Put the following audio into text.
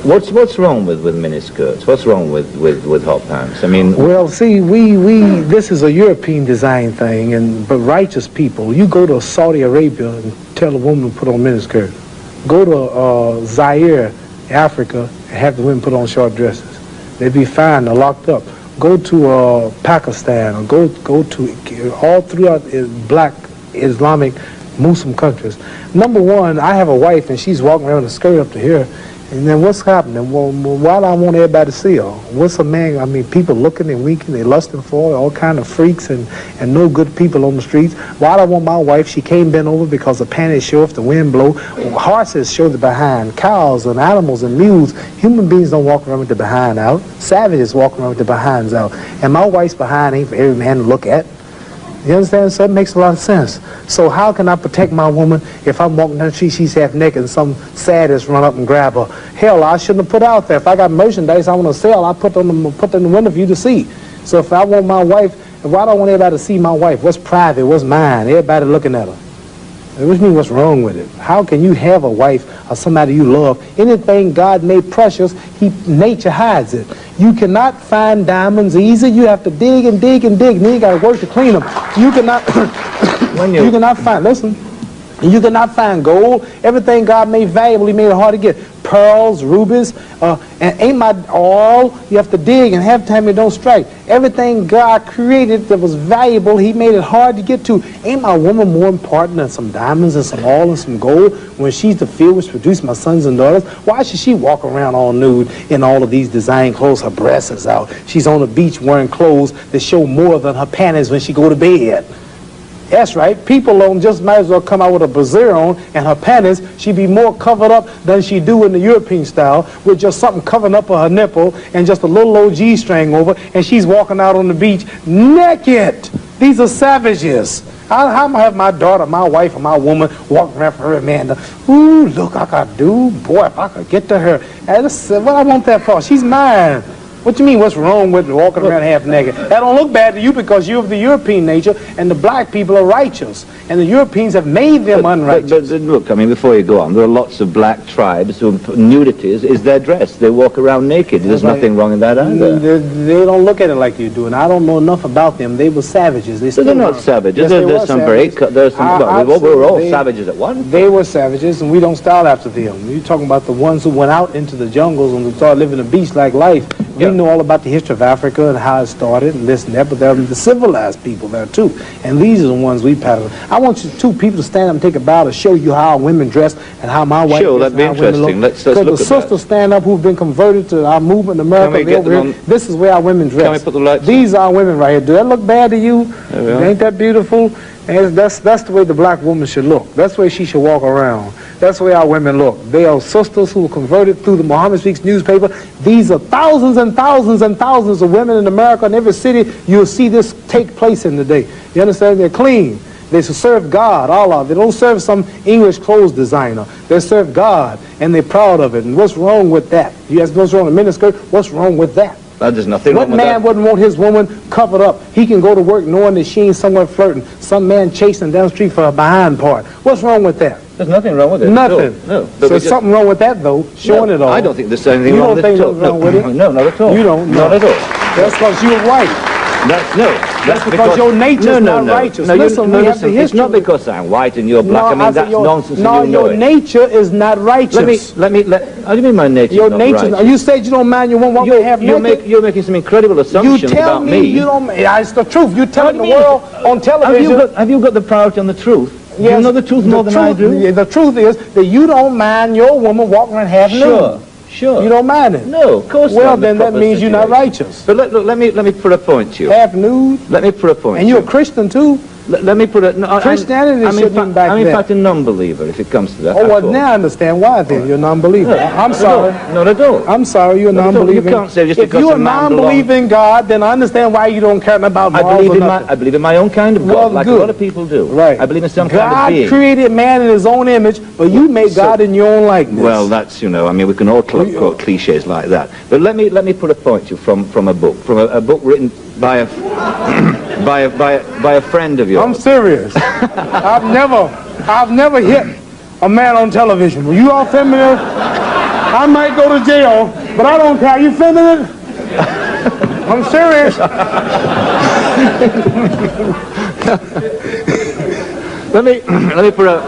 What's wrong with miniskirts? What's wrong with hot pants? I mean, well, see, this is a European design thing, but righteous people, you go to Saudi Arabia and tell a woman to put on miniskirt. Go to Zaire, Africa, and have the women put on short dresses. They'd be fined or locked up. Go to Pakistan, or go to all throughout black Islamic Muslim countries. Number one, I have a wife and she's walking around with a skirt up to here. And then what's happening? Well, why do I want everybody to see her? What's a man? I mean, people looking and winking, they lusting for her, all kind of freaks and no good people on the streets. Why do I want my wife? She can't bend over because the panties show if the wind blow. Horses show the behind. Cows and animals and mules. Human beings don't walk around with the behind out. Savages walk around with the behinds out. And my wife's behind ain't for every man to look at. You understand? So it makes a lot of sense. So how can I protect my woman if I'm walking down the street, she's half naked, and some sadist run up and grab her? Hell, I shouldn't have put out there. If I got merchandise I want to sell, I put it in the window for you to see. So if I want my wife, why do I want everybody to see my wife? What's private? What's mine? Everybody looking at her. Which means what's wrong with it? How can you have a wife or somebody you love? Anything God made precious, nature hides it. You cannot find diamonds easy. You have to dig and dig and dig, and then you got to work to clean them. You cannot, you cannot find, listen, you cannot find gold. Everything God made valuable, he made it hard to get. Pearls, rubies, and ain't my all. You have to dig, and half the time it don't strike. Everything God created that was valuable, he made it hard to get to. Ain't my woman more important than some diamonds and some oil and some gold when she's the field which produced my sons and daughters? Why should she walk around all nude in all of these design clothes? Her breasts is out. She's on the beach wearing clothes that show more than her panties when she go to bed. That's right. People don't just might as well come out with a brassiere on and her panties. She'd be more covered up than she do in the European style with just something covering up her nipple and just a little old G-string over, and she's walking out on the beach naked. These are savages. How am I have my daughter, my wife, or my woman walking around for her man? Ooh, look, I could do. Boy, if I could get to her. And what I want that for? She's mine. What do you mean, what's wrong with walking around half naked? That don't look bad to you because you're of the European nature, and the black people are righteous, and the Europeans have made them unrighteous. But look, I mean, before you go on, there are lots of black tribes who nudity is their dress. They walk around naked. There's nothing wrong in that either. They don't look at it like you do, and I don't know enough about them. They were savages. They're not savages. Yes, there's some savages. We were all savages at one. They were savages, and we don't style after them. You're talking about the ones who went out into the jungles and started living a beast-like life. We know all about the history of Africa and how it started and this and that, but there are the civilized people there too. And these are the ones we pattern. I want you two people to stand up and take a bow to show you how women dress and how my wife Sure, that'd be interesting. Let's look at that. Because the sisters stand up who've been converted to our movement in America. This is where our women dress. Can we put the lights These are women right here. Do that look bad to you? Ain't that beautiful? And that's the way the black woman should look. That's the way she should walk around. That's the way our women look. They are sisters who were converted through the Muhammad Speaks newspaper. These are thousands and thousands and thousands of women in America. In every city, you'll see this take place in the day. You understand? They're clean. They serve God, Allah. They don't serve some English clothes designer. They serve God, and they're proud of it. And what's wrong with that? You ask what's wrong with miniskirt? What's wrong with that? There's nothing wrong with that. What man wouldn't want his woman covered up? He can go to work knowing that she ain't somewhere flirting. Some man chasing down the street for her behind part. What's wrong with that? There's nothing wrong with it. Nothing. No. So there's something wrong with that, though, showing it all. I don't think there's anything wrong with it. You don't think there's wrong with it? No, not at all. You don't? Not at all. That's because you're white. That's because your nature's not righteous. No, listen, it's not because I'm white and you're black. I mean, that's nonsense. No, your nature is not righteous. How do you mean my nature is not righteous? You said you don't mind your woman walking half naked. You're making some incredible assumptions about me. You tell me you don't. It's the truth. You tell the world on television. Have you got the priority on the truth? Yes, you know the truth more than I do? Yeah, the truth is that you don't mind your woman walking around half nude. Sure. You don't mind it? No, of course not. Well, then that means you're not righteous. But look, let me put a point to you. Half nude? Let me put a point. And you're a Christian too? Let me put it. No, Christianity shouldn't be back I'm in fact a non-believer if it comes to that. Oh, well, now I understand why then. You're a non-believer. I'm sorry. Not at all. I'm sorry, you're a non-believer. You can't say just if because you're a non-believer in God, then I understand why you don't care about morals or nothing. I believe in my own kind of God, like a lot of people do. Right. I believe in some kind of being. God created man in his own image, but you made God in your own likeness. Well, that's, I mean, we can all quote cliches like that. But let me put a point to you from a book written by a friend of yours. I'm serious. I've never hit a man on television. Were you all familiar? I might go to jail, but I don't care. You feeling it? I'm serious. Let me put a